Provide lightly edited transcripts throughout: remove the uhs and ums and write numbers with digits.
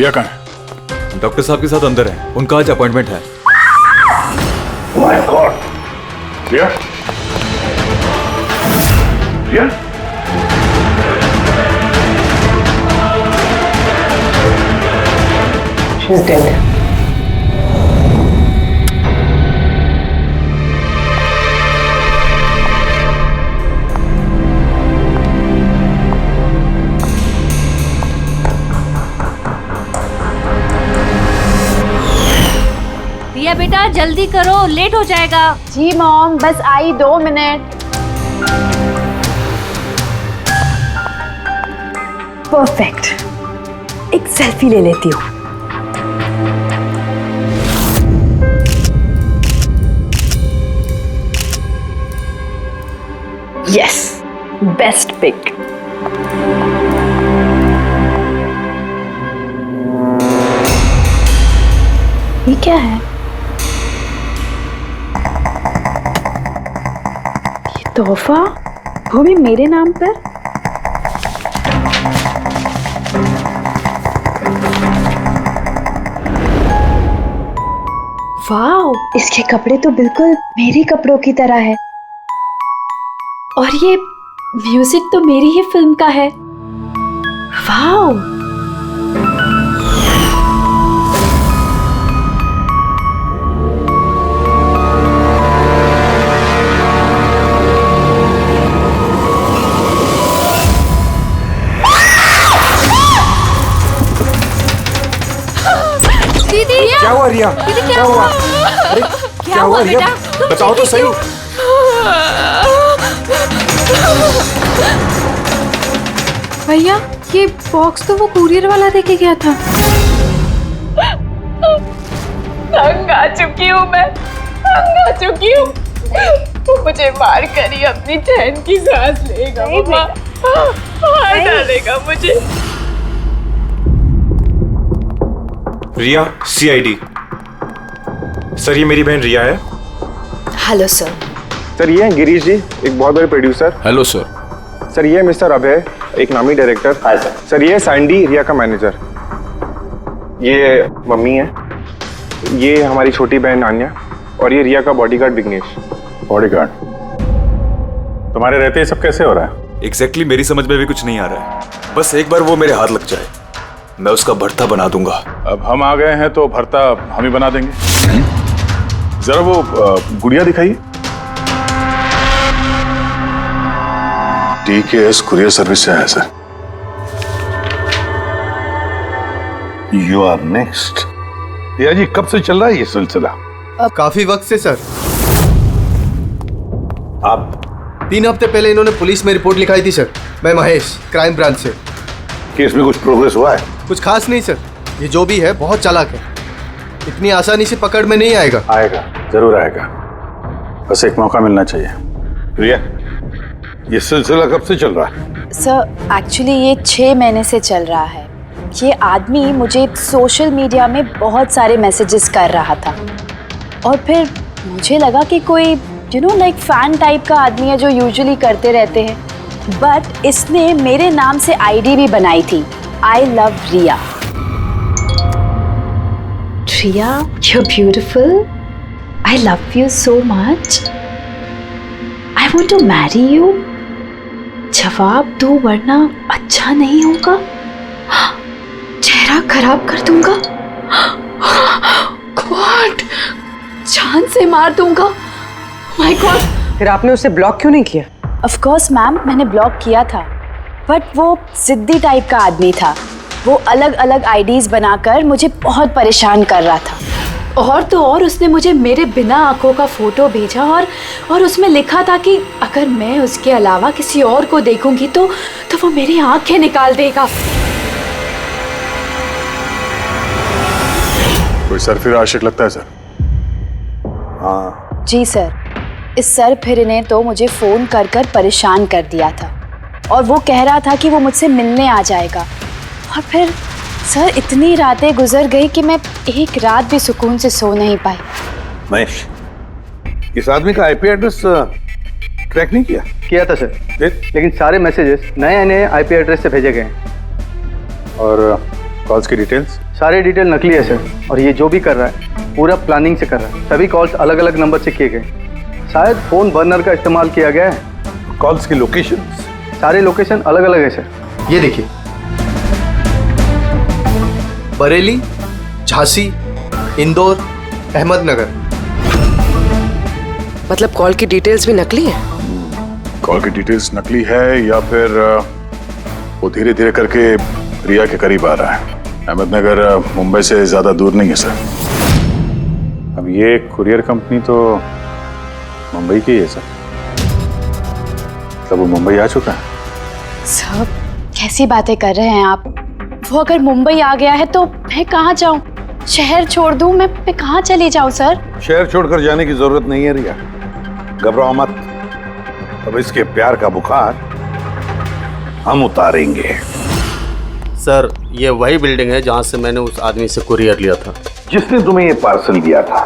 रिया कहाँ है? डॉक्टर साहब के साथ अंदर है, उनका आज अपॉइंटमेंट है। My god, Riya, Riya, she is dead. Riya बेटा जल्दी करो, लेट हो जाएगा। जी मॉम, बस आई 2 मिनट। परफेक्ट, एक सेल्फी ले लेती हूँ। Yes, best pic. ये क्या है? ये तोहफा, वो भी मेरे नाम पर। वाओ, इसके कपड़े तो बिल्कुल मेरे कपड़ों की तरह है। और ये म्यूजिक तो मेरी ही फिल्म का है। वाओ, दीदी क्या हुआ रिया? दीदी क्या हुआ? अरे क्या हुआ रिया? बेटा? तुम बताओ तो सही। भैया ये बॉक्स तो वो कुरियर वाला देके गया था। तंग आ चुकी हूँ मैं, तंग आ चुकी हूँ। वो मुझे मार कर ही अपनी चैन की सांस लेगा, मम्मा मार डालेगा मुझे। रिया, CID। सर ये मेरी बहन रिया है। Hello sir. सर ये हैं गिरीश जी, एक बहुत बड़े प्रोड्यूसर। Hello sir. सर ये है मिस्टर अभय, एक नामी डायरेक्टर। Hi sir. सर ये है सैंडी, रिया का मैनेजर। ये मम्मी है, ये हमारी छोटी बहन आन्या, और ये रिया का बॉडीगार्ड विघ्नेश। बॉडीगार्ड, तुम्हारे रहते ये सब कैसे हो रहा है? एग्जैक्टली मेरी समझ में भी कुछ नहीं आ रहा है। बस एक बार वो मेरे हाथ लग जाए, मैं उसका भरता बना दूंगा। अब हम आ गए हैं तो भरता हम ही बना देंगे। जरा वो गुड़िया दिखाइए। DKS कुरियर सर्विस से आया sir. You are next. Riya ji कब से चल रहा है ये सिलसिला? काफी वक्त से सर। आप 3 हफ्ते पहले इन्होंने पुलिस में रिपोर्ट लिखाई थी सर। मैं महेश, क्राइम ब्रांच से। केस में कुछ प्रोग्रेस हुआ है? कुछ खास नहीं सर, ये जो भी है बहुत चालाक है, इतनी आसानी से पकड़ में नहीं आएगा। आएगा, जरूर आएगा, बस एक मौका मिलना चाहिए। रिया, ये सिलसिला कब से चल रहा है? सर एक्चुअली ये 6 महीने से चल रहा है। ये आदमी मुझे सोशल मीडिया में बहुत सारे मैसेजेस कर रहा था, और फिर मुझे लगा कि कोई लाइक फैन टाइप का आदमी है जो यूजुअली करते रहते हैं, बट इसने मेरे नाम से ID भी बनाई थी, I love Riya. Riya, you're beautiful. I love you so much. I want to marry you. जवाब दो वरना अच्छा नहीं होगा, चेहरा खराब कर दूंगा, गॉड जान से मार दूंगा। My God. फिर आपने उसे ब्लॉक क्यों नहीं किया? ऑफ कोर्स मैम, मैंने ब्लॉक किया था, बट वो जिद्दी टाइप का आदमी था। वो अलग अलग IDs बनाकर मुझे बहुत परेशान कर रहा था, और तो और उसने मुझे मेरे बिना आंखों का फोटो भेजा, और उसमें लिखा था कि अगर मैं उसके अलावा किसी और को देखूंगी तो वो मेरी आंखें निकाल देगा। कोई सरफिर आशिक लगता है सर। हाँ जी सर, इस सर फिर ने तो मुझे फोन कर कर परेशान कर दिया था, और वो कह रहा था कि वो मुझसे मिलने आ जाएगा। और फिर सर इतनी रातें गुजर गई कि मैं एक रात भी सुकून से सो नहीं पाई। महेश, इस आदमी का IP एड्रेस ट्रैक नहीं किया? किया था सर, लेकिन सारे मैसेजेस नए नए IP एड्रेस से भेजे गए हैं। और कॉल्स की डिटेल्स? सारे डिटेल नकली है सर, और ये जो भी कर रहा है पूरा प्लानिंग से कर रहा है। सभी कॉल्स अलग अलग नंबर से किए गए, शायद फोन बर्नर का इस्तेमाल किया गया है। कॉल्स की लोकेशंस? सारे लोकेशन अलग अलग है सर। ये देखिए, बरेली, झांसी, इंदौर, अहमदनगर। मतलब कॉल की डिटेल्स भी नकली है? कॉल की डिटेल्स नकली है या फिर वो धीरे धीरे करके रिया के करीब आ रहा है। अहमदनगर मुंबई से ज्यादा दूर नहीं है सर। अब ये कुरियर कंपनी तो मुंबई की है सर। मतलब वो मुंबई आ चुका है। सर कैसी बातें कर रहे हैं आप? वो अगर मुंबई आ गया है तो मैं कहाँ जाऊँ? शहर छोड़ दूँ? मैं कहाँ चली जाऊँ सर? शहर छोड़कर जाने की जरूरत नहीं है रिया, घबराओ मत। अब इसके प्यार का बुखार हम उतारेंगे। सर ये वही बिल्डिंग है जहाँ से मैंने उस आदमी से कुरियर लिया था। जिसने तुम्हें ये पार्सल दिया था,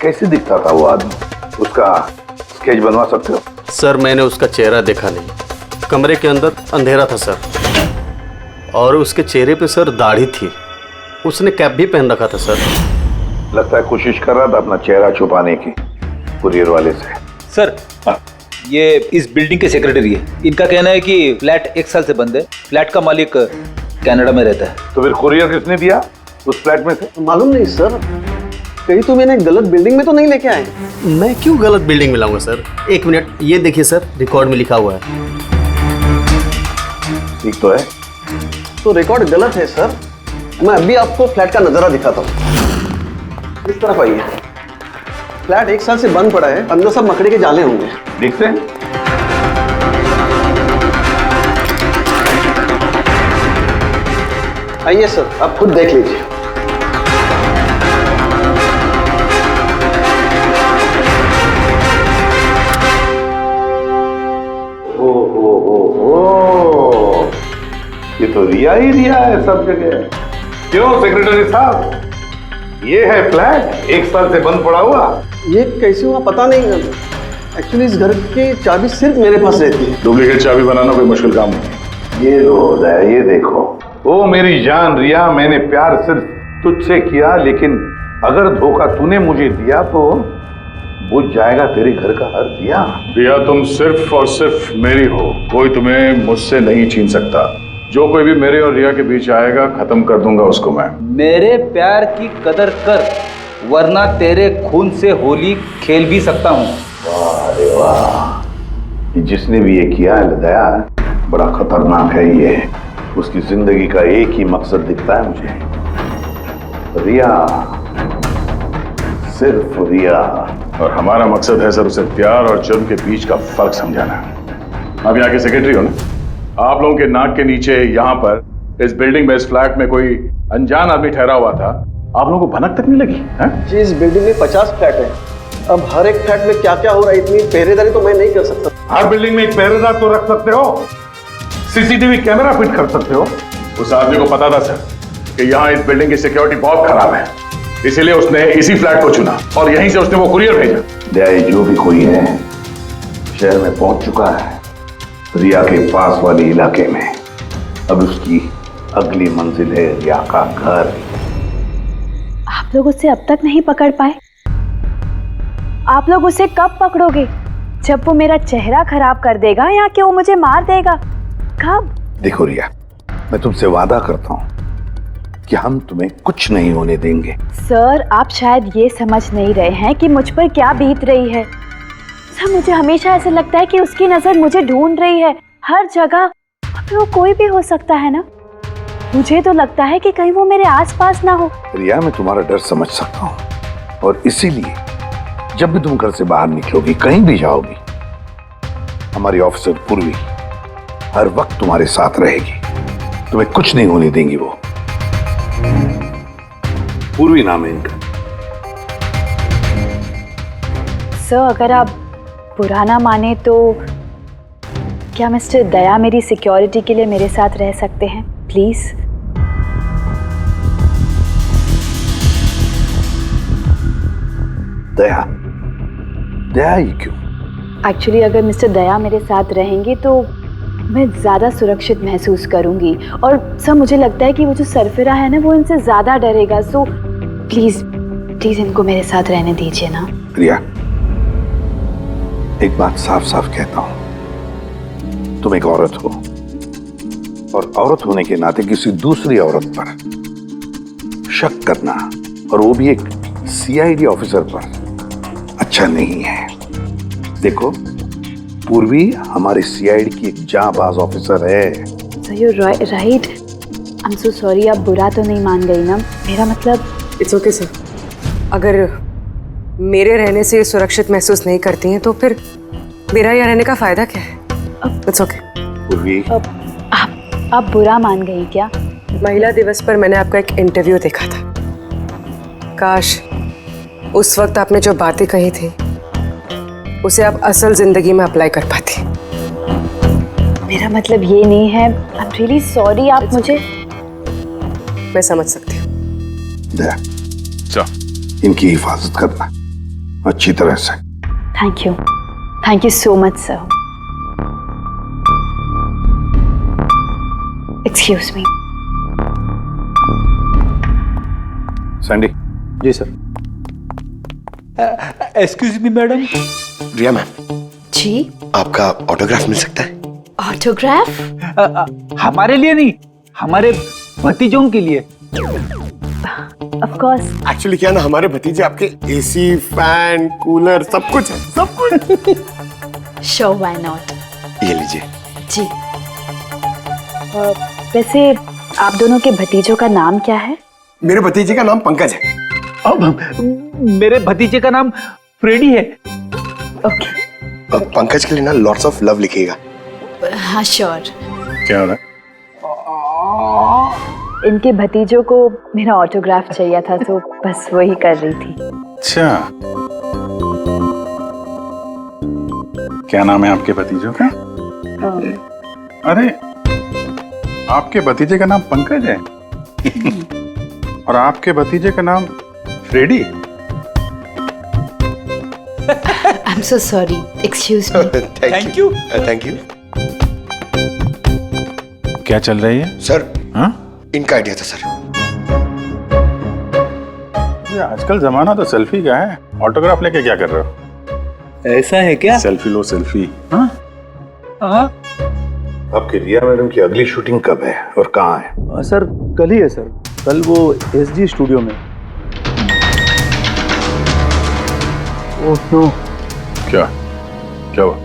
कैसे दिखता था वो आदमी? उसका स्केच बनवा सकते हो? सर मैंने उसका चेहरा देखा नहीं, कमरे के अंदर अंधेरा था सर, और उसके चेहरे पे सर दाढ़ी थी। उसने कैप भी पहन रखा था सर। लगता है कोशिश कर रहा था अपना चेहरा छुपाने की कुरियर वाले से। सर ये इस बिल्डिंग के सेक्रेटरी है। इनका कहना है कि फ्लैट 1 साल से बंद है। फ्लैट का मालिक कनाडा में रहता है। तो फिर कुरियर किसने दिया उस फ्लैट में से? मालूम नहीं सर, कहीं तो मैंने गलत बिल्डिंग में तो नहीं लेके आए। मैं क्यों गलत बिल्डिंग में लाऊंगा सर? एक मिनट, ये देखिए सर, रिकॉर्ड में लिखा हुआ है। ठीक तो है? तो रिकॉर्ड गलत है सर। मैं अभी आपको फ्लैट का नजारा दिखाता हूँ। इस तरफ आइए। फ्लैट 1 साल से बंद पड़ा है, अंदर सब मकड़ी के जाले होंगे। देखते हैं। आइए सर, आप खुद देख लीजिए। ये तो रिया ही रिया है सब जगह। क्यों सेक्रेटरी साहब, ये है फ्लैट 1 साल से बंद पड़ा हुआ। ये कैसे हुआ पता नहीं। एक्चुअली इस घर की चाबी सिर्फ मेरे पास रहती है। डुप्लीकेट चाबी बनाना कोई मुश्किल काम नहीं। ये लो उदय, ये देखो। ओ मेरी जान रिया, मैंने प्यार सिर्फ तुझसे किया, लेकिन अगर धोखा तूने मुझे दिया तो बुझ जाएगा तेरे घर का हर दिया। रिया तुम सिर्फ और सिर्फ मेरी हो, कोई तुम्हें मुझसे नहीं छीन सकता। जो कोई भी मेरे और रिया के बीच आएगा खत्म कर दूंगा उसको मैं। मेरे प्यार की कदर कर, वरना तेरे खून से होली खेल भी सकता हूँ। वाह रे वाह, जिसने भी ये किया है दया, बड़ा खतरनाक है ये। उसकी जिंदगी का एक ही मकसद दिखता है मुझे, रिया, सिर्फ रिया। और हमारा मकसद है सर उसे प्यार और जुर्म के बीच का फर्क समझाना। आप यहाँ के सेक्रेटरी हो ना? आप लोगों के नाक के नीचे यहाँ पर इस बिल्डिंग में, इस फ्लैट में कोई अनजान आदमी ठहरा हुआ था, आप लोगों को भनक तक नहीं लगी है? जी, इस बिल्डिंग में 50 फ्लैट है। अब हर एक फ्लैट में क्या क्या हो रहा है, इतनी पहरेदारी तो मैं नहीं कर सकता। हर बिल्डिंग में एक पहरेदार तो रख सकते हो, सीसीटीवी कैमरा फिट कर सकते हो। उस आदमी को पता था सर कि यहाँ इस बिल्डिंग की सिक्योरिटी बहुत खराब है, इसीलिए उसने इसी फ्लैट को चुना और यहीं से उसने वो कुरियर भेजा। दया, जो भी कोई है शहर में पहुंच चुका है, रिया के पास वाले इलाके में। अब उसकी अगली मंजिल है रिया का घर। आप लोग उसे अब तक नहीं पकड़ पाए? आप लोग उसे कब पकड़ोगे? जब वो मेरा चेहरा खराब कर देगा या कि वो मुझे मार देगा? कब? देखो रिया, मैं तुमसे वादा करता हूँ कि हम तुम्हें कुछ नहीं होने देंगे। सर आप शायद ये समझ नहीं रहे हैं कि मुझ पर क्या बीत रही है। सर मुझे हमेशा ऐसा लगता है कि उसकी नजर मुझे ढूंढ रही है हर जगह। अब वो कोई भी हो सकता है ना? मुझे तो लगता है कि कहीं वो मेरे आसपास ना हो। रिया, मैं तुम्हारा डर समझ सकता हूँ, और इसीलिए जब भी तुम घर से बाहर निकलोगी, कहीं भी जाओगी, हमारी ऑफिसर पूर्वी हर वक्त तुम्हारे साथ रहेगी। तुम्हें कुछ नहीं होने देंगी वो। पूर्वी नाम है इनका। सर अगर आप पुराना माने तो क्या मिस्टर दया मेरी सिक्योरिटी के लिए मेरे साथ रह सकते हैं प्लीज? दया? दया ही क्यों? एक्चुअली अगर मिस्टर दया मेरे साथ रहेंगे तो मैं ज़्यादा सुरक्षित महसूस करूंगी। और सर मुझे लगता है कि वो जो सरफिरा है ना वो इनसे ज़्यादा डरेगा। सो प्लीज़ प्लीज़ इनको मेरे साथ रहने दीजिए ना। रिया, एक बात साफ साफ कहता हूं, तुम एक औरत हो और औरत होने के नाते किसी दूसरी औरत पर शक करना, और वो भी एक सीआईडी ऑफिसर पर, अच्छा नहीं है। देखो, पूर्वी हमारी सीआईडी की एक जांबाज ऑफिसर है। So you right. I am so sorry. आप बुरा तो नहीं मान गई ना? मेरा मतलब इट्स ओके सर। अगर मेरे रहने से सुरक्षित महसूस नहीं करती हैं तो फिर मेरा यहाँ रहने का फायदा क्या है? It's okay. पूर्वी, आप बुरा मान गई क्या? महिला दिवस पर मैंने आपका एक इंटरव्यू देखा था। काश उस वक्त आपने जो बातें कही थी उसे आप असल जिंदगी में अप्लाई कर पाती। मेरा मतलब ये नहीं है। आई एम रियली सॉरी। आप मुझे मैं समझ सकती हूँ। इनकी हिफाजत करना अच्छी तरह से। Thank you so much sir. Excuse me. Sandy. जी sir. Excuse me madam. Riya ma'am ji, आपका ऑटोग्राफ मिल सकता है? ऑटोग्राफ? हमारे लिए नहीं, हमारे भतीजों के लिए। Of course. एक्चुअली क्या ना, हमारे भतीजे आपके एसी, फैन, कूलर सब कुछ है, सब कुछ। Show why not. ये लीजिए। जी। वैसे आप दोनों के भतीजों का नाम क्या है? मेरे भतीजे का नाम पंकज है। अब मेरे भतीजे का नाम फ्रेडी है। ओके। पंकज के लिए ना लॉट्स ऑफ लव लिखिएगा। हाँ श्योर। क्या हो रहा है? इनके भतीजों को मेरा ऑटोग्राफ चाहिए था तो बस वही कर रही थी। अच्छा, क्या नाम है आपके भतीजों का? अरे, आपके भतीजे का नाम पंकज है और आपके भतीजे का नाम Freddy. I am so sorry. Excuse me. Thank you. Thank you. क्या चल रही है सर? हाँ? इनका आइडिया था सर। ये आजकल जमाना तो सेल्फी का है, ऑटोग्राफ लेके क्या कर रहे हो? ऐसा है क्या? सेल्फी लो सेल्फी। हाँ? आपकी रिया मैडम की अगली शूटिंग कब है और कहाँ है? सर कल ही है सर। कल वो एसजी स्टूडियो में। Oh no. क्या हुआ?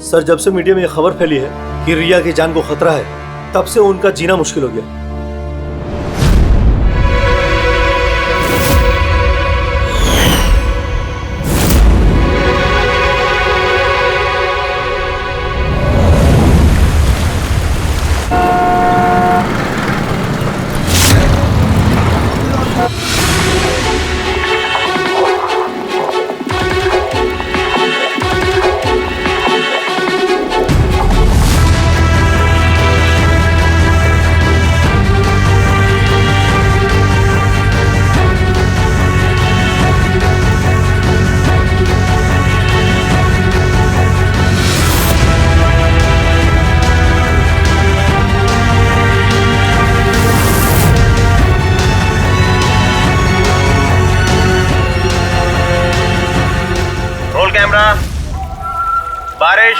सर, जब से मीडिया में यह खबर फैली है कि रिया की जान को खतरा है, तब से उनका जीना मुश्किल हो गया। कैमरा, बारिश,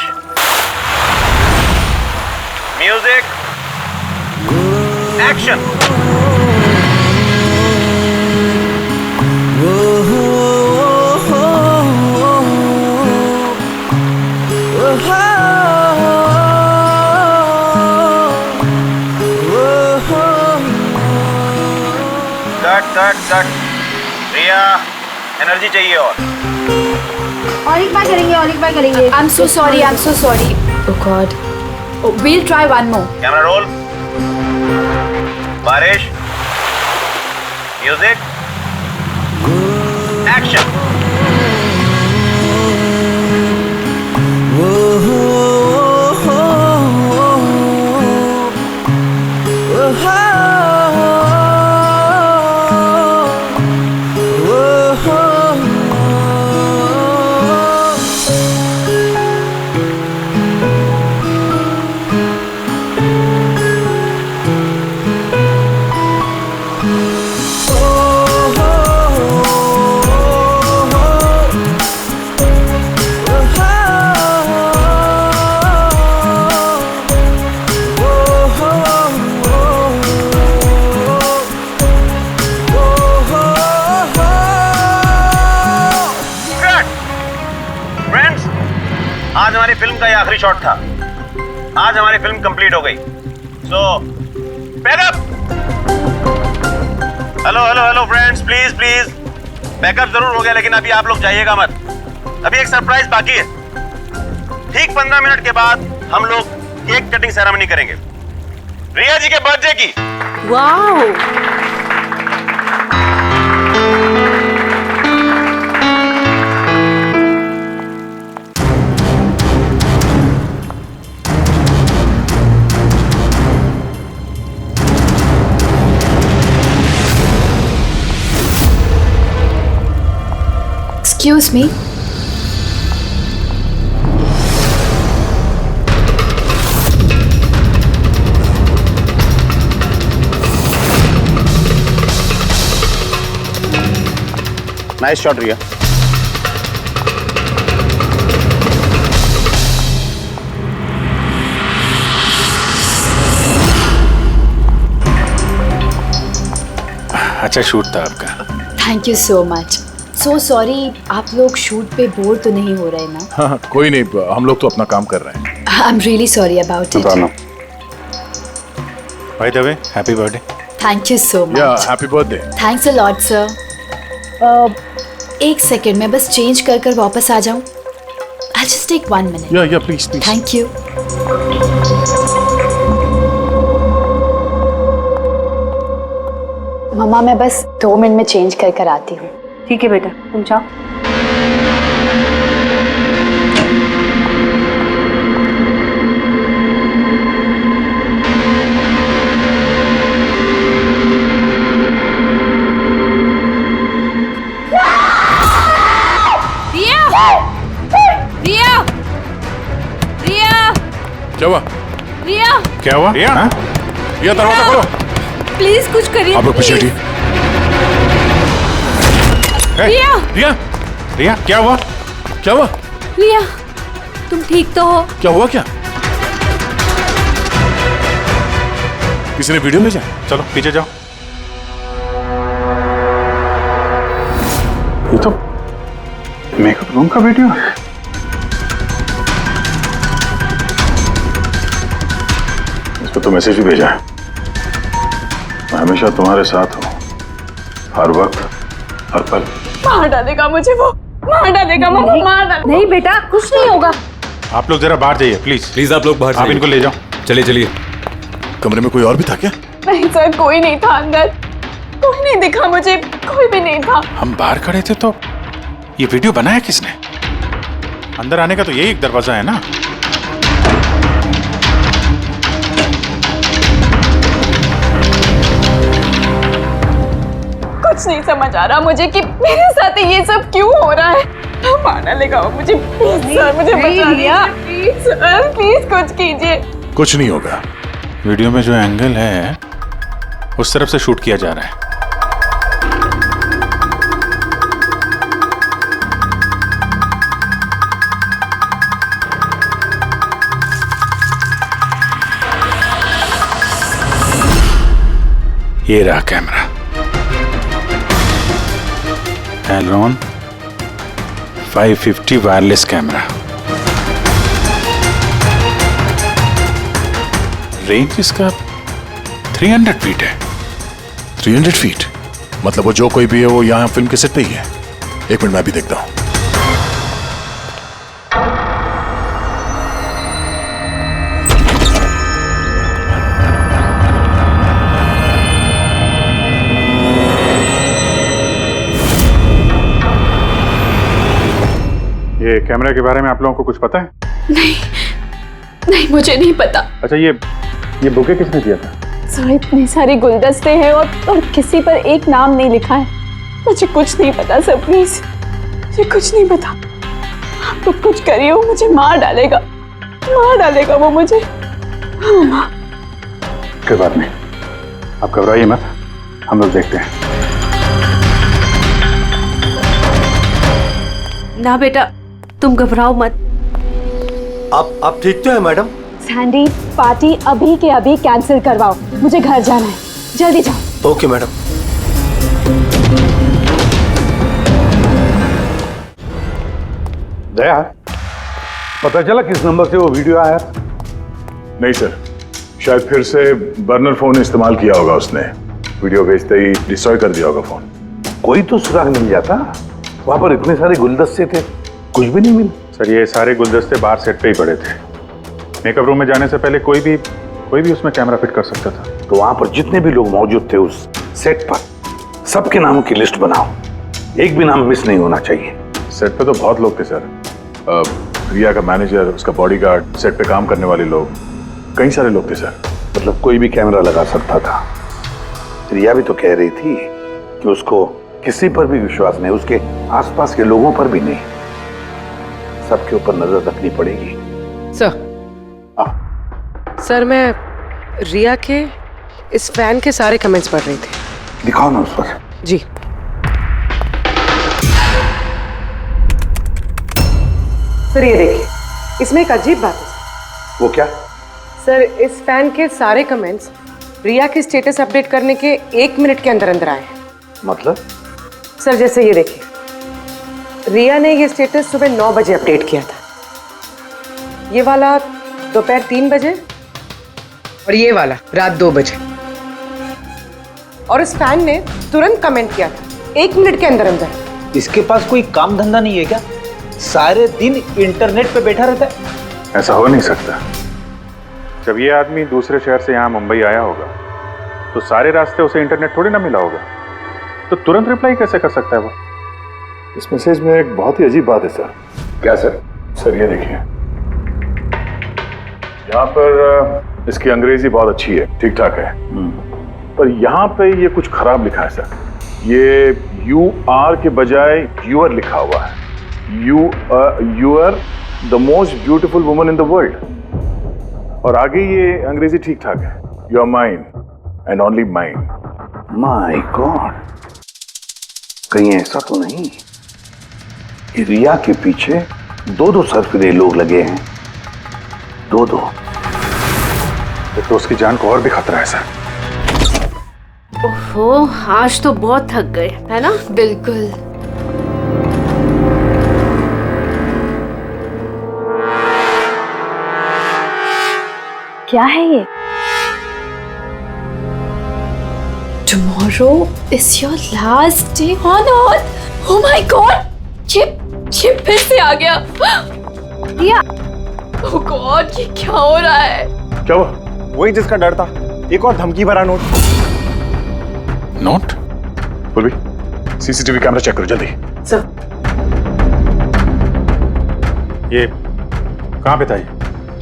म्यूजिक, एक्शन। कट। रिया, एनर्जी चाहिए और एक बार करेंगे। I'm so sorry. Oh God. We'll try one more. Camera roll, बारिश, म्यूजिक, एक्शन। आज हमारी फिल्म का ये आखिरी शॉट था। आज हमारी फिल्म कंप्लीट हो गई। So backup. Hello hello hello friends, please please backup जरूर हो गया, लेकिन अभी आप लोग जाइएगा मत। अभी एक सरप्राइज बाकी है। ठीक 15 मिनट के बाद हम लोग केक कटिंग सेरेमनी करेंगे रिया जी के बर्थडे की। वाह, Excuse me. नाइस शॉट रिया। अच्छा शूट था आपका। Thank you so much. So sorry, आप लोग शूट पे बोर तो नहीं हो रहे ना? हाँ कोई नहीं, हम लोग तो अपना काम कर रहे हैं। I am really sorry about it. By the way, happy birthday. Thank you so या much. Happy birthday. Thanks a lot sir. एक सेकेंड, मैं बस चेंज कर कर वापस आ जाऊं। आई जस्ट टेक 1 मिनट। या प्लीज प्लीज। Thank you. मम्मा मैं बस 2 मिनट में चेंज कर कर आती हूँ। ठीक है बेटा, तुम जाओ। रिया, रिया, रिया, क्या हुआ? रिया, क्या हुआ? रिया, हाँ? रिया दरवाजा खोलो। प्लीज कुछ करिए। आप लोग पीछे please। हटिए। रिया, रिया, रिया क्या हुआ? क्या हुआ? रिया, तुम ठीक तो हो? क्या हुआ क्या? किसी ने वीडियो भेजा? चलो पीछे जाओ। ये तो मेकअप रूम का वीडियो है। इस पर तो मैसेज भी भेजा है, मैं हमेशा तुम्हारे साथ हूँ, हर वक्त हर पल। मार डालेगा मुझे वो, मार डालेगा मम्मा, मार डालेगा। नहीं बेटा, कुछ नहीं होगा। आप लोग जरा बाहर जाइए प्लीज। प्लीज आप लोग बाहर आप इनको ले जाओ। चलिए चलिए। कमरे में कोई और भी था क्या? नहीं सर, कोई नहीं था अंदर, कोई नहीं दिखा मुझे, कोई भी नहीं था। हम बाहर खड़े थे तो ये वीडियो बनाया किसने? अंदर आने का तो यही एक दरवाजा है ना। कुछ नहीं समझ आ रहा मुझे कि मेरे साथ ये सब क्यों हो रहा है। मार डालेगा वो मुझे। प्लीज सर, मुझे बचा दिया। प्लीज सर, प्लीज कुछ कीजिए। कुछ नहीं होगा। वीडियो में जो एंगल है उस तरफ से शूट किया जा रहा है। ये रहा camera, Elron 550 wireless camera. Range इसका 300 फीट है। 300 फीट मतलब वो जो कोई भी है वो यहाँ फिल्म के सेट पे ही है। एक मिनट मैं भी देखता हूँ। ये कैमरा के बारे में आप लोगों को कुछ पता है? नहीं मुझे नहीं पता। अच्छा ये बुके किसने दिया था? सर इतने सारे गुलदस्ते हैं और किसी पर एक नाम नहीं लिखा है। मुझे कुछ नहीं पता सर, प्लीज मुझे कुछ नहीं पता। आप तो कुछ करिए, वो मुझे मार डालेगा वो मुझे। कोई बात नहीं, आप घबराइए मत, हम लोग देखते हैं। ना बेटा, तुम घबराओ मत। आप ठीक तो है मैडम? सैंडी, पार्टी अभी के अभी कैंसिल करवाओ, मुझे घर जाना है, जल्दी जाओ। Okay madam. दया, पता चला किस नंबर से वो वीडियो आया? नहीं सर, शायद फिर से बर्नर फोन इस्तेमाल किया होगा उसने। वीडियो भेजते ही डिस्ट्रॉय कर दिया होगा फोन। कोई तो सुराग मिल जाता। वहां पर इतने सारे गुलदस्ते थे, कुछ भी नहीं मिला। सर ये सारे गुलदस्ते बाहर सेट पे ही पड़े थे। मेकअप रूम में जाने से पहले कोई भी उसमें कैमरा फिट कर सकता था। तो वहां पर जितने भी लोग मौजूद थे उस सेट पर, सबके नामों की लिस्ट बनाओ। एक भी नाम मिस नहीं होना चाहिए। सेट पे तो बहुत लोग थे सर। रिया का मैनेजर, उसका बॉडीगार्ड, सेट पे काम करने वाले लोग, कई सारे लोग थे सर। मतलब कोई भी कैमरा लगा सकता था। रिया भी तो कह रही थी कि उसको किसी पर भी विश्वास नहीं, उसके आसपास के लोगों पर भी नहीं। सबके ऊपर नजर रखनी पड़ेगी। सर मैं रिया के इस फैन के सारे कमेंट्स पढ़ रही थी। दिखाओ ना उस पर। जी। सर ये देखिए, इसमें एक अजीब बात है। वो क्या? सर इस फैन के सारे कमेंट्स रिया के स्टेटस अपडेट करने के 1 मिनट के अंदर अंदर आए हैं। मतलब? सर जैसे ये देखिए, रिया ने ये स्टेटस सुबह 9 बजे अपडेट किया था, ये वाला दोपहर 3 बजे और ये वाला रात 2 बजे। और इस फैन ने तुरंत कमेंट किया था 1 मिनट के अंदर अंदर। इसके पास कोई काम धंधा नहीं है क्या? सारे दिन इंटरनेट पे बैठा रहता है। ऐसा हो नहीं सकता। जब ये आदमी दूसरे शहर से यहाँ मुंबई आया होगा तो सारे रास्ते उसे इंटरनेट थोड़ी ना मिला होगा, तो तुरंत रिप्लाई कैसे कर सकता है वो? इस मैसेज में एक बहुत ही अजीब बात है सर। क्या सर? सर ये देखिए, यहाँ पर इसकी अंग्रेजी बहुत अच्छी है, ठीक ठाक है, पर यहाँ पे ये कुछ खराब लिखा है सर। ये यू आर के बजाय यूर लिखा हुआ है। You are the most beautiful woman in the world. और आगे ये अंग्रेजी ठीक ठाक है, you are mine and only mine. My god, कहीं ऐसा तो नहीं कि रिया के पीछे 2 सरफिरे लोग लगे हैं? 2। तो उसकी जान को और भी खतरा है सर। ओहो, आज तो बहुत थक गए, है ना? बिल्कुल। क्या है ये? Tomorrow is your last day on earth. Oh my God! ये फिर से आ गया। रिया, oh God, ये क्या हो रहा है? क्या हुआ? वही जिसका डर था, एक और धमकी भरा नोट। नोट? पूर्वी, सीसीटीवी कैमरा चेक करो जल्दी। सर ये कहाँ पे था ये?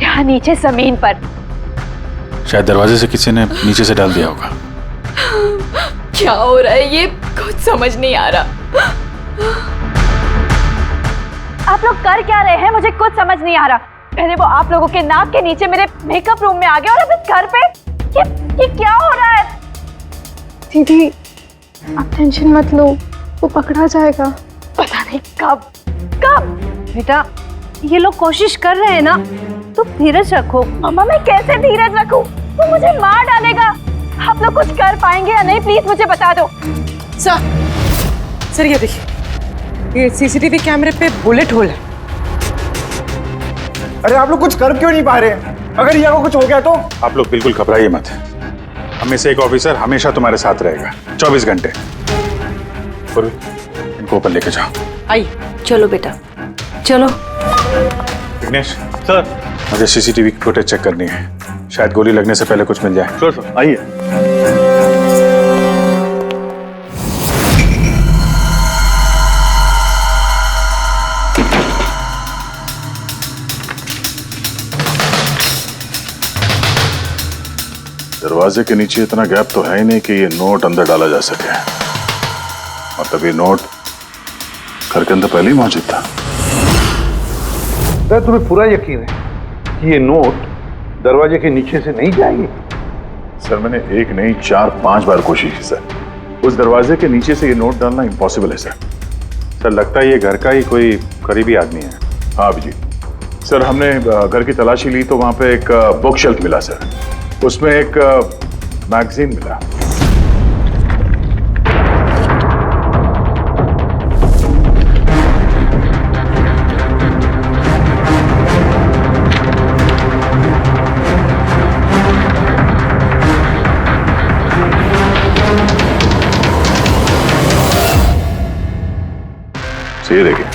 यहाँ नीचे जमीन पर। शायद दरवाजे से किसी ने नीचे से डाल दिया होगा। क्या हो रहा है ये? कुछ समझ नहीं आ रहा। आप लोग कर क्या रहे हैं? मुझे कुछ समझ नहीं आ रहा। पहले वो आप लोगों के नाक के नीचे मेरे मेकअप रूम में आ गया और अब इस घर पे ये क्या हो रहा है? दीदी आप टेंशन मत लो, वो पकड़ा जाएगा। पता नहीं कब। बेटा ये लोग कोशिश कर रहे हैं ना, तो धीरज रखो। मम्मा मैं कैसे धीरज रखूं? वो मुझे मार डालेगा। आप लोग कुछ कर पाएंगे या नहीं, प्लीज मुझे बता दो। सर ये देखिए, ये सीसीटीवी कैमरे पे बुलेट होल है। अरे आप लोग कुछ कर क्यों नहीं पा रहे? अगर रिया को कुछ हो गया तो? आप लोग बिल्कुल घबराइए मत। हम में से एक ऑफिसर हमेशा तुम्हारे साथ रहेगा 24 घंटे। इनको ऊपर लेके जाओ। आइए। चलो बेटा चलो। विघ्नेश सर, मुझे सीसीटीवी फुटेज चेक करनी है, शायद गोली लगने से पहले कुछ मिल जाए। श्योर सर, आइए। दरवाजे के नीचे इतना गैप तो है ही नहीं कि ये नोट अंदर डाला जा सके। मतलब ये नोट घर के अंदर पहले ही मौजूद था। सर तुम्हें पूरा यकीन है कि ये नोट दरवाजे के नीचे से नहीं जाएंगे? सर मैंने 1 नहीं 4-5 बार कोशिश की सर। उस दरवाजे के नीचे से ये नोट डालना इम्पॉसिबल है सर। सर लगता है ये घर का ही कोई करीबी आदमी है। हाँ अभिजीत, सर हमने घर की तलाशी ली तो वहां पे एक बुक शेल्फ मिला सर, उसमें एक मैगजीन मिला। अच्छा ये देखिए,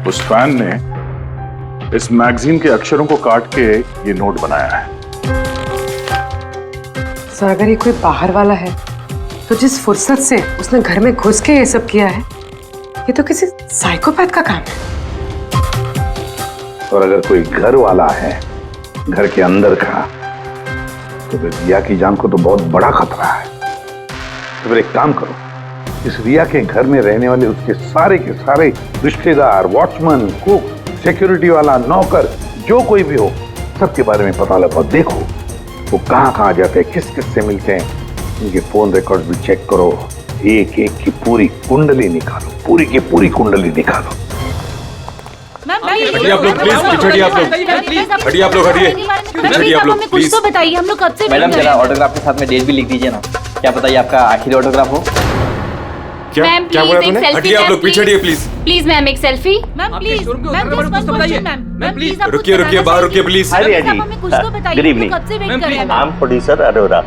उस फैन ने इस मैगजीन के अक्षरों को काट के ये नोट बनाया है। सर अगर ये कोई बाहर वाला है तो जिस फुर्सत से उसने घर में घुस के ये सब किया है, ये तो किसी साइकोपैथ का काम है। और अगर कोई घर वाला है, घर के अंदर का, तो फिर रिया की जान को तो बहुत बड़ा खतरा है। तो फिर एक काम करो, इस रिया के घर में रहने वाले उसके सारे के सारे रिश्तेदार, वॉचमैन, कुक, सिक्योरिटी वाला, नौकर, जो कोई भी हो, सबके बारे में पता लगाओ। देखो वो कहाँ जाते हैं, किस किस से मिलते हैं, उनके फोन रिकॉर्ड भी चेक करो। एक एक की पूरी कुंडली निकालो, पूरी की पूरी कुंडली निकालो। हटिए आप लोग प्लीज, हटिए आप लोग, हटिए आप लोग, हटिए, हटिए आप लोग प्लीज। तो बताइए, हम लोग कब से मैडम जरा ऑटोग्राफ के साथ में डेट भी लिख दीजिए ना, क्या पता ये आपका आखिरी ऑटोग्राफ हो। क्या बोला तूने? हटिए आप लोग, पीछे हटिए प्लीज। प्लीज मैम एक selfie. Ma'am please, ma'am please रुकिए रुकिए, बाहर रुकिए प्लीज। हाय रिया जी, कुछ तो बताइए, गुड इवनिंग। कब से वेट कर रहे हैं। I am producer Arora.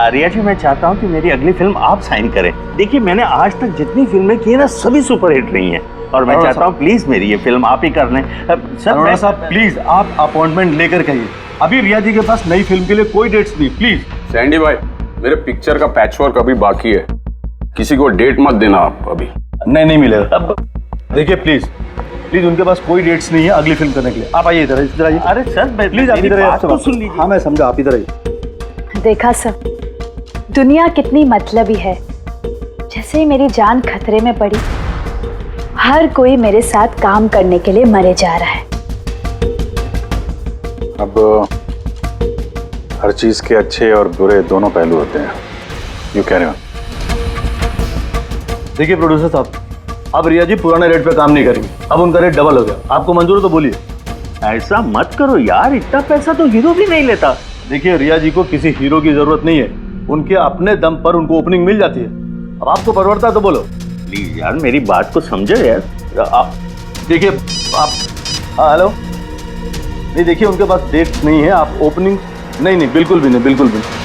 Riya ji, मैं चाहता हूँ कि मेरी अगली फिल्म आप साइन करें। देखिए मैंने आज तक जितनी फिल्में की है ना, सभी सुपरहिट रही हैं, और मैं चाहता हूँ प्लीज मेरी ये फिल्म आप ही कर लें। अरोड़ा साहब प्लीज आप अपॉइंटमेंट लेकर कहिए, अभी रिया जी के पास नई फिल्म के लिए कोई डेट्स नहीं, प्लीज। सैंडी भाई, मेरे पिक्चर का पैचवर्क अभी बाकी है, किसी को डेट मत देना आप अभी। नहीं मिलेगा। देखिए प्लीज उनके पास कोई डेट्स नहीं है अगली फिल्म करने के लिए। आप आइए इधर आइए। अरे सर प्लीज आप इधर आइए। हाँ मैं समझा, आप इधर आइए। देखा सब, दुनिया कितनी मतलबी है। जैसे ही मेरी जान खतरे में पड़ी, हर कोई मेरे साथ काम करने के लिए मरे जा रहा है। अब हर चीज के अच्छे और बुरे दोनों पहलू होते हैं। You carry on. देखिए प्रोड्यूसर साहब, अब रिया जी पुराने रेट पे काम नहीं करेंगे, अब उनका रेट डबल हो गया। आपको मंजूर है तो बोलिए। ऐसा मत करो यार, इतना पैसा तो हीरो भी नहीं लेता। देखिए रिया जी को किसी हीरो की जरूरत नहीं है, उनके अपने दम पर उनको ओपनिंग मिल जाती है। अब आपको परवड़ता है तो बोलो। प्लीज यार मेरी बात को समझो यार। आप देखिए, आप हेलो, नहीं देखिए उनके पास डेट नहीं है, आप ओपनिंग नहीं बिल्कुल भी नहीं, बिल्कुल भी नहीं।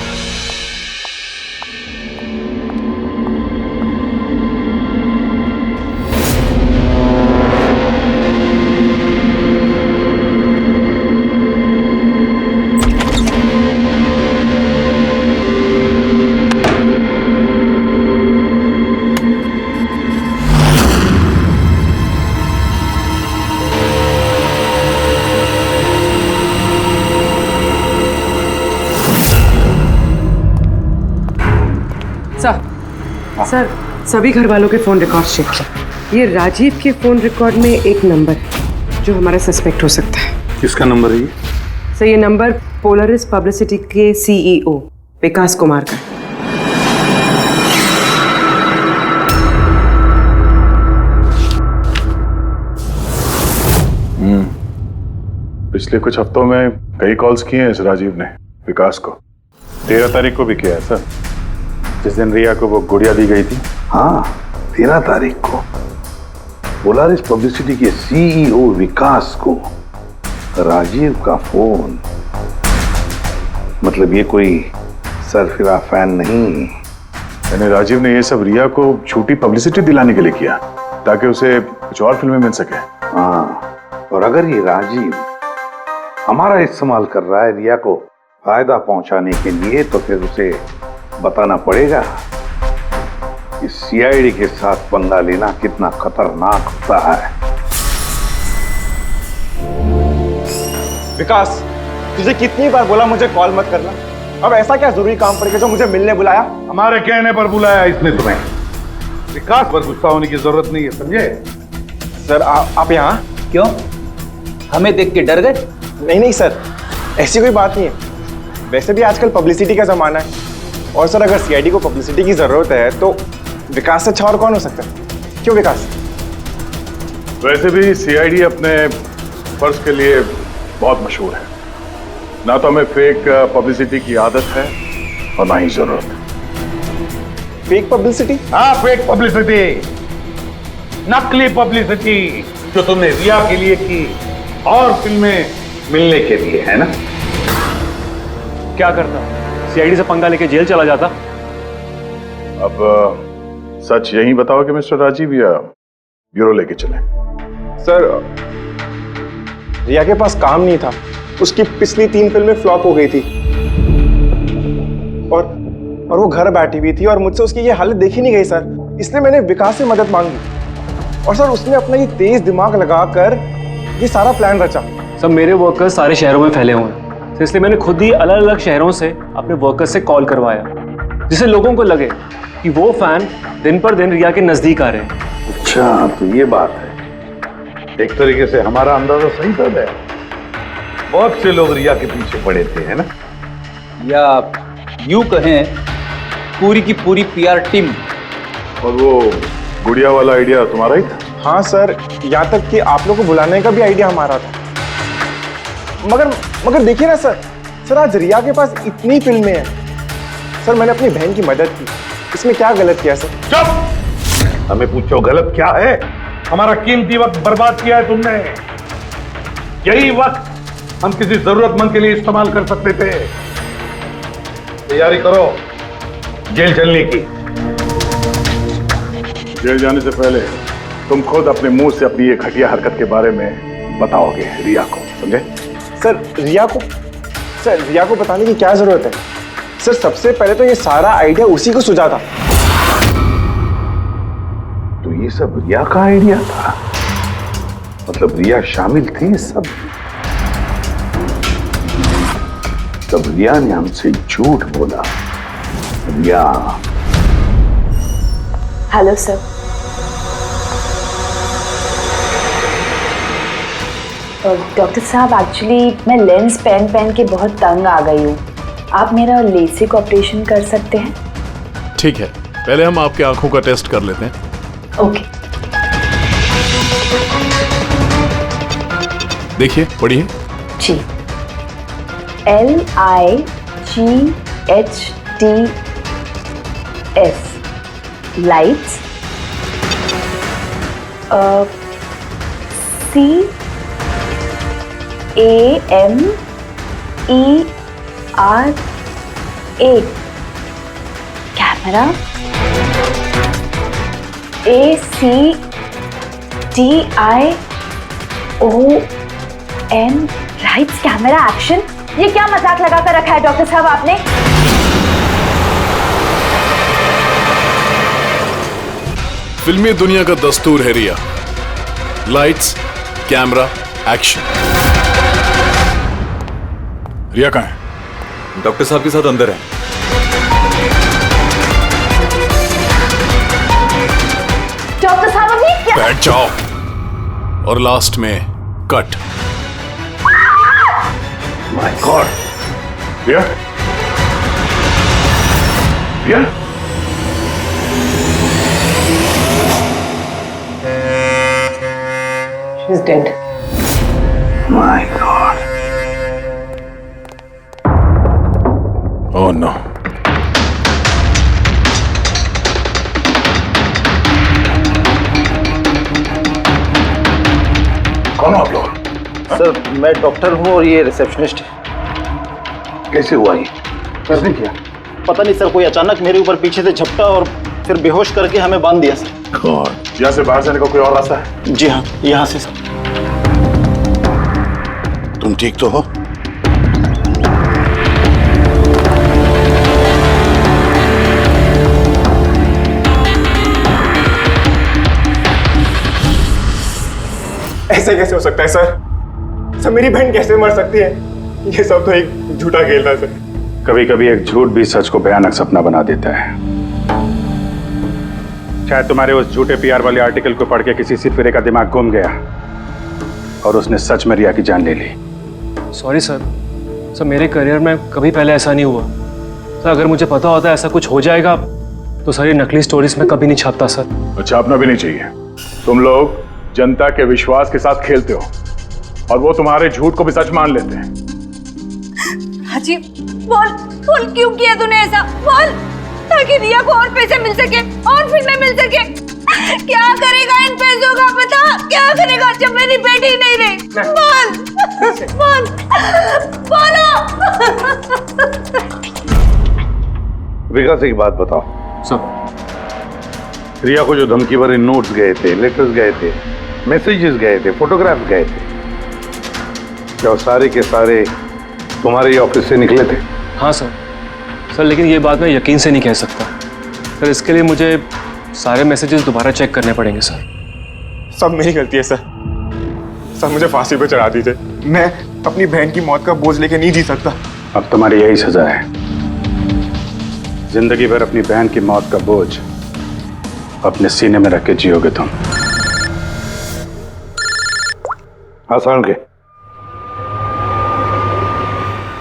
सर सभी घर वालों के फोन रिकॉर्ड चेक किया। ये राजीव के फोन रिकॉर्ड में एक नंबर है जो हमारा सस्पेक्ट हो सकता है। किसका नंबर है ये? सर ये नंबर पोलरिस पब्लिसिटी के सीईओ विकास कुमार का। पिछले कुछ हफ्तों में कई कॉल्स किए हैं इस राजीव ने विकास को। 13 तारीख को भी किया है सर, जिस दिन रिया को वो गुड़िया दी गई थी। हाँ 13 तारीख को पोलारिस पब्लिसिटी के सीईओ विकास को राजीव का फोन। मतलब ये कोई सरफिरा फैन नहीं। यानी राजीव ने ये सब रिया को झूठी पब्लिसिटी दिलाने के लिए किया ताकि उसे कुछ और फिल्में मिल सके। हाँ, और अगर ये राजीव हमारा इस्तेमाल कर रहा है रिया को फायदा पहुंचाने के लिए, तो फिर उसे बताना पड़ेगा कि सीआईडी के साथ पंगा लेना कितना खतरनाक होता है। विकास, तुझे कितनी बार बोला मुझे कॉल मत करना, अब ऐसा क्या जरूरी काम पड़ गया जो मुझे मिलने बुलाया? हमारे कहने पर बुलाया इसने तुम्हें। विकास पर गुस्सा होने की जरूरत नहीं है, समझे? सर आप यहाँ क्यों? हमें देख के डर गए? नहीं सर, ऐसी कोई बात नहीं है। वैसे भी आजकल पब्लिसिटी का जमाना है, और सर अगर सीआईडी को पब्लिसिटी की जरूरत है तो विकास से अच्छा और कौन हो सकता है? क्यों विकास? वैसे भी सीआईडी अपने फर्ज के लिए बहुत मशहूर है। ना तो हमें फेक पब्लिसिटी की आदत है और ना ही जरूरत। Fake publicity? हाँ फेक पब्लिसिटी, नकली पब्लिसिटी जो तुमने रिया के लिए की और फिल्में मिलने के लिए, है ना? क्या करता? सीआईडी से पंगा लेके जेल चला जाता। अब सच यही बताओगे मिस्टर राजीव या ब्यूरो लेके चले? सर रिया के पास काम नहीं था, उसकी पिछली 3 फिल्में फ्लॉप हो गई थी और वो घर बैठी हुई थी और मुझसे उसकी ये हालत देखी नहीं गई सर, इसलिए मैंने विकास से मदद मांगी और सर उसने अपना ये तेज दिमाग लगाकर ये सारा प्लान रचा। सब मेरे वर्कर्स सारे शहरों में फैले हुए हैं, तो इसलिए मैंने खुद ही अलग अलग शहरों से अपने वर्कर्स से कॉल करवाया, जिससे लोगों को लगे कि वो फैन दिन पर दिन रिया के नजदीक आ रहे हैं। अच्छा, तो ये बात है। एक तरीके से हमारा अंदाजा सही था। बहुत से लोग रिया के पीछे पड़े थे, है ना? या यूं कहें पूरी की पूरी पीआर टीम। और वो गुड़िया वाला आइडिया तुम्हारा ही था? हाँ सर, यहाँ तक कि आप लोगों को बुलाने का भी आइडिया हमारा था। मगर देखिए ना सर आज रिया के पास इतनी फिल्में हैं सर, मैंने अपनी बहन की मदद की, इसमें क्या गलत किया सर? चुप! हमें पूछो गलत क्या है? हमारा कीमती वक्त बर्बाद किया है तुमने। यही वक्त हम किसी जरूरतमंद के लिए इस्तेमाल कर सकते थे। तैयारी करो जेल चलने की। जेल जाने से पहले तुम खुद अपने मुंह से अपनी ये घटिया हरकत के बारे में बताओगे रिया को, समझे? सर रिया को बताने की क्या जरूरत है सर? सबसे पहले तो ये सारा आइडिया उसी को सुझा था। तो ये सब रिया का आइडिया था? मतलब रिया शामिल थी इस सब? तब रिया ने हमसे झूठ बोला। रिया। Hello sir. डॉक्टर साहब, एक्चुअली मैं लेंस पहन के बहुत तंग आ गई हूँ। आप मेरा लेसिक ऑपरेशन कर सकते हैं? ठीक है, पहले हम आपके आंखों का टेस्ट कर लेते हैं। ओके। देखिए, पढ़िए। जी। LIGHTS lights. CAMERA camera. ACTION lights camera action. ये क्या मजाक लगा कर रखा है डॉक्टर साहब आपने? फिल्मी दुनिया का दस्तूर है Riya. Lights, camera, action. Riya कहाँ है? डॉक्टर साहब के साथ अंदर है। डॉक्टर साहब अभी क्या? बैठ जाओ। और लास्ट में cut. My god. Riya? Riya? She's dead. My God. Oh no. कौन हो आप लोग? सर मैं डॉक्टर हूँ और ये रिसेप्शनिस्ट है। कैसे हुआ ये? किसने किया? पता नहीं सर, कोई अचानक मेरे ऊपर पीछे से झपटा और फिर बेहोश करके हमें बांध दिया सर। यहाँ से बाहर जाने का कोई और रास्ता है? जी हाँ, यहाँ से सर। तुम ठीक तो हो? ऐसे कैसे हो सकता है सर? मेरी बहन कैसे मर सकती है? ये सब तो एक झूठा खेल था सर। कभी कभी एक झूठ भी सच को भयानक सपना बना देता है। शायद तुम्हारे उस झूठे पीआर वाले आर्टिकल को पढ़ के किसी सिरफिरे का दिमाग घूम गया और उसने सच में रिया की जान ले ली। सॉरी सर, मेरे करियर में कभी पहले ऐसा नहीं हुआ सर। अगर मुझे पता होता ऐसा कुछ हो जाएगा तो सारी नकली स्टोरीज में कभी नहीं छापता सर। छापना भी नहीं चाहिए। तुम लोग जनता के विश्वास के साथ खेलते हो और वो तुम्हारे झूठ को भी सच मान लेते हैं। राजीव, बोल क्यों किया तूने ऐसा? बोल, ताकि रिया को और पैसे मिल सके और फिल्में मिल सके। क्या करेगा इन पैसों का? पता क्या करेगा जब मेरी बेटी नहीं रही? बोल बोलो। विकास एक बात बताओ सर, रिया को जो धमकी भरे नोट्स गए थे, लेटर्स गए थे, मैसेजेस गए थे, फोटोग्राफ गए थे, क्या वो सारे के सारे तुम्हारे ही ऑफिस से निकले थे? हाँ सर। सर लेकिन ये बात मैं यकीन से नहीं कह सकता सर। इसके लिए मुझे सारे मैसेजेस दोबारा चेक करने पड़ेंगे सर। सब मेरी गलती है सर। सर मुझे फांसी पे चढ़ा दीजिए। मैं अपनी बहन की मौत का बोझ लेके नहीं जी सकता। अब तुम्हारी यही सजा है, जिंदगी भर अपनी बहन की मौत का बोझ अपने सीने में रख के जियोगे तुम। आसान के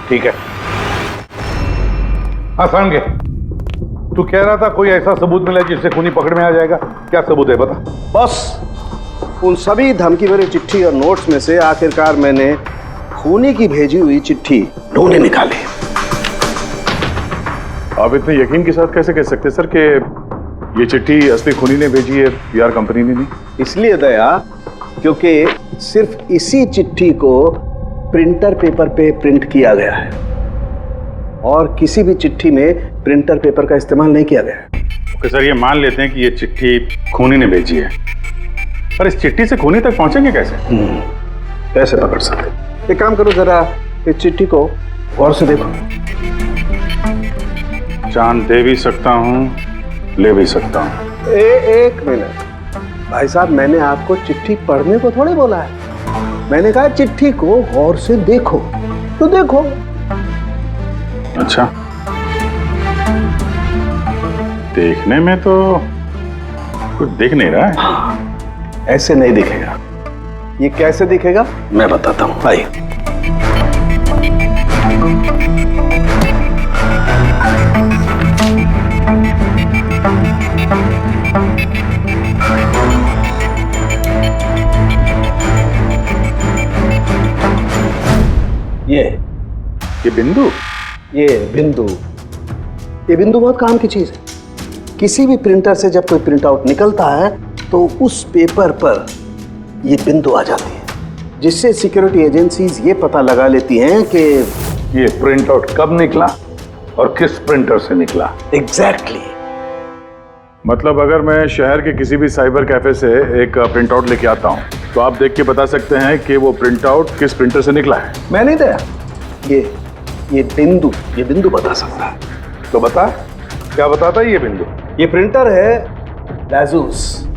ठीक है। आसान के तू कह रहा था कोई ऐसा सबूत मिला जिससे खूनी पकड़ में आ जाएगा, क्या सबूत है बता? बस उन सभी धमकी भरी चिट्ठी और नोट्स में से आखिरकार मैंने खूनी की भेजी हुई चिट्ठी ढूंढे निकाली। आप इतने यकीन के साथ कैसे कह सकते सर कि ये चिट्ठी असली खूनी ने भेजी है, पीआर कंपनी ने नहीं? इसलिए दया क्योंकि सिर्फ इसी चिट्ठी को प्रिंटर पेपर पे प्रिंट किया गया है और किसी भी चिट्ठी में प्रिंटर पेपर का इस्तेमाल नहीं किया गया है। ओके सर, ये मान लेते हैं कि ये चिट्ठी खूनी ने भेजी है, पर इस चिट्ठी से खूनी तक पहुंचेंगे कैसे? कैसे पकड़ सकते? एक काम करो, जरा इस चिट्ठी को गौर से देखो। जान दे भी सकता हूँ, ले भी सकता हूँ। एक मिनट भाई साहब, मैंने आपको चिट्ठी पढ़ने को थोड़ी बोला है। मैंने कहा चिट्ठी को गौर से देखो, तो देखो। अच्छा, देखने में तो कुछ दिख नहीं रहा है। ऐसे नहीं दिखेगा। ये कैसे दिखेगा मैं बताता हूं, आइए। ये बिंदु, ये बिंदु बहुत काम की चीज है। किसी भी प्रिंटर से जब कोई प्रिंट आउट निकलता है तो उस पेपर पर ये बिंदु आ जाती है, जिससे सिक्योरिटी एजेंसीज ये पता लगा लेती हैं कि ये प्रिंट आउट कब निकला और किस प्रिंटर से निकला। एग्जैक्टली। मतलब अगर मैं शहर के किसी भी साइबर कैफे से एक प्रिंट आउट लेके आता हूँ तो आप देख के बता सकते हैं कि वो प्रिंट आउट किस प्रिंटर से निकला है? मैं नहीं दिया, ये बिंदु बता सकता है। तो बता, क्या बताता है ये बिंदु? ये प्रिंटर है लाजूस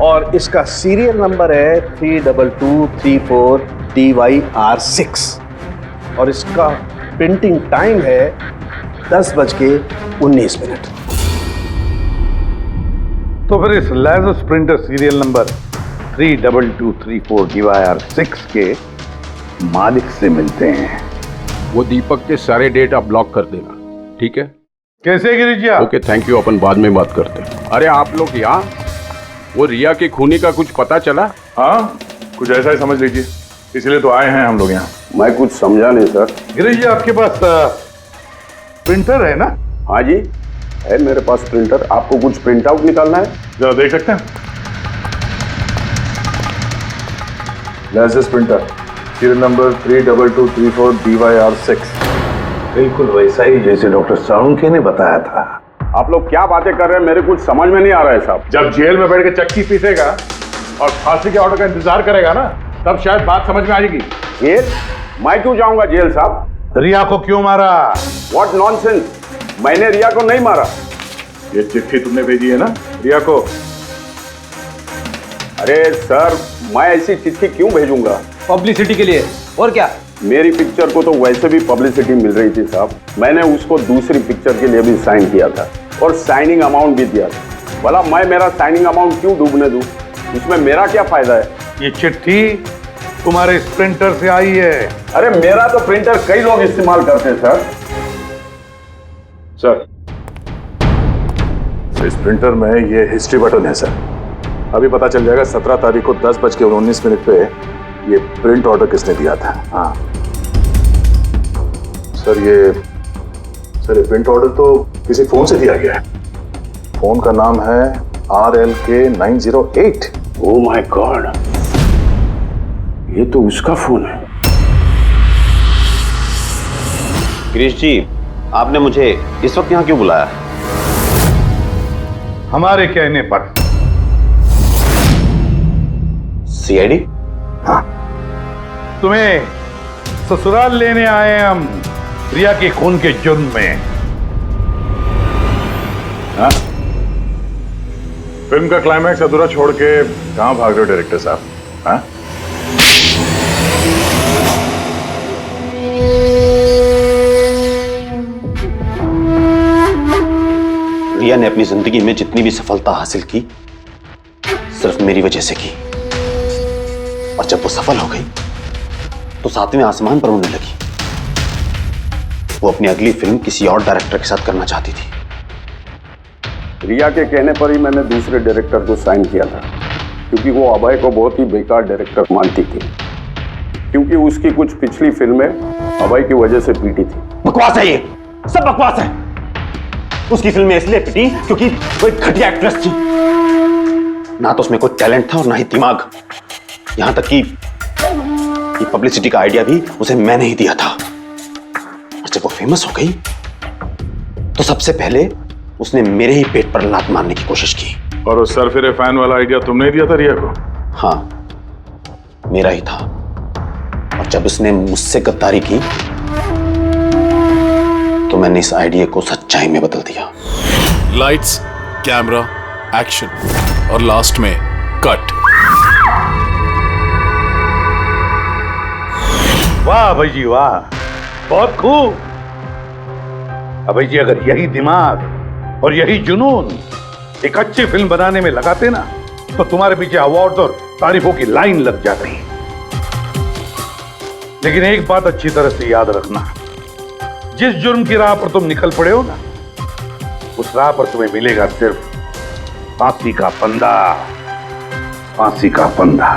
और इसका सीरियल नंबर है 32234 DYR6 और इसका प्रिंटिंग टाइम है 10:19। तो फिर इस लाजूस प्रिंटर सीरियल नंबर 32234 DYR6 के मालिक से मिलते हैं। वो दीपक के सारे डेट आप ब्लॉक कर देना, ठीक है? कैसे गिरीश जी? ओके थैंक यू, अपन बाद में बात करते हैं। अरे आप लोग यहाँ, वो रिया के खूनी का कुछ पता चला? हाँ, कुछ ऐसा ही समझ लीजिए, इसलिए तो आए हैं हम लोग यहाँ। मैं कुछ समझा नहीं सर। गिरीश जी आपके पास प्रिंटर है ना? हाँ जी है मेरे पास प्रिंटर। आपको कुछ प्रिंट आउट निकालना है? जरा देख सकते हैं। Licence printer serial number 32234 DYR6। बिल्कुल वैसा ही जैसे डॉक्टर साळुंखे ने बताया था। आप लोग क्या बातें कर रहे हैं, मेरे कुछ समझ में नहीं आ रहा है साहब। जब जेल में बैठ के चक्की पीसेगा और फांसी के ऑर्डर का इंतजार करेगा ना, तब शायद बात समझ में आएगी। जेल? मैं क्यों जाऊंगा जेल साहब? रिया को क्यों मारा? व्हाट नॉनसेंस, मैंने रिया को नहीं मारा। ये चिट्ठी तुमने भेजी है ना रिया को? अरे सर, मैं ऐसी चिट्ठी क्यों भेजूंगा? पब्लिसिटी के लिए, और क्या? मेरी पिक्चर को तो वैसे भी पब्लिसिटी मिल रही थी साहब। मैंने उसको दूसरी पिक्चर के लिए भी साइन किया था और साइनिंग अमाउंट भी दिया था। भला मैं मेरा साइनिंग अमाउंट क्यों डूबने दूं? इसमें मेरा क्या फायदा है? ये चिट्ठी तुम्हारे इस प्रिंटर से आई है। अरे मेरा तो प्रिंटर कई लोग इस्तेमाल करते हैं सर, इस प्रिंटर में ये हिस्ट्री बटन है सर। अभी पता चल जाएगा 17 तारीख को 10:19 पे ये प्रिंट ऑर्डर किसने दिया था। हाँ सर, ये प्रिंट ऑर्डर तो किसी फोन से दिया गया है। फोन का नाम है RLK908। ओह माय गॉड, ये तो उसका फोन है। गिरीश जी, आपने मुझे इस वक्त यहाँ क्यों बुलाया? हमारे कहने पर। सीआईडी? हाँ, तुम्हें ससुराल लेने आए हैं हम, रिया के खून के जुर्म में। हाँ? फिल्म का क्लाइमैक्स अधूरा छोड़ के कहां भाग रहे हो डायरेक्टर साहब? हाँ? रिया ने अपनी जिंदगी में जितनी भी सफलता हासिल की सिर्फ मेरी वजह से की, और जब वो सफल हो गई तो सातवें आसमान पर उड़ने लगी। वो अपनी अगली फिल्म किसी और डायरेक्टर के साथ करना चाहती थी। रिया के कहने पर ही मैंने दूसरे डायरेक्टर को साइन किया था, क्योंकि वो अभय को बहुत ही बेकार डायरेक्टर मानती थी, क्योंकि उसकी कुछ पिछली फिल्में अभय की वजह से पीटी थी। बकवास है, ये सब बकवास है। उसकी फिल्में इसलिए पिटी क्योंकि वो एक घटिया एक्ट्रेस थी। ना तो उसमें कोई टैलेंट था और ना ही दिमाग। यहां तक कि पब्लिसिटी का आइडिया भी उसे मैंने ही दिया था। और जब वो फेमस हो गई तो सबसे पहले उसने मेरे ही पेट पर लात मारने की कोशिश की। और उस सरफिरे फैन वाला आइडिया तुमने ही दिया था रिया को? हाँ, मेरा ही था। और जब उसने मुझसे गद्दारी की तो मैंने इस आइडिया को सच्चाई में बदल दिया। लाइट्स, कैमरा, एक्शन, और लास्ट में कट। वाह भाई जी वाह, बहुत खूब। अभय जी, अगर यही दिमाग और यही जुनून एक अच्छी फिल्म बनाने में लगाते ना तो तुम्हारे पीछे अवार्ड और तारीफों की लाइन लग जाती। लेकिन एक बात अच्छी तरह से याद रखना, जिस जुर्म की राह पर तुम निकल पड़े हो ना, उस राह पर तुम्हें मिलेगा सिर्फ फांसी का फंदा, फांसी का फंदा।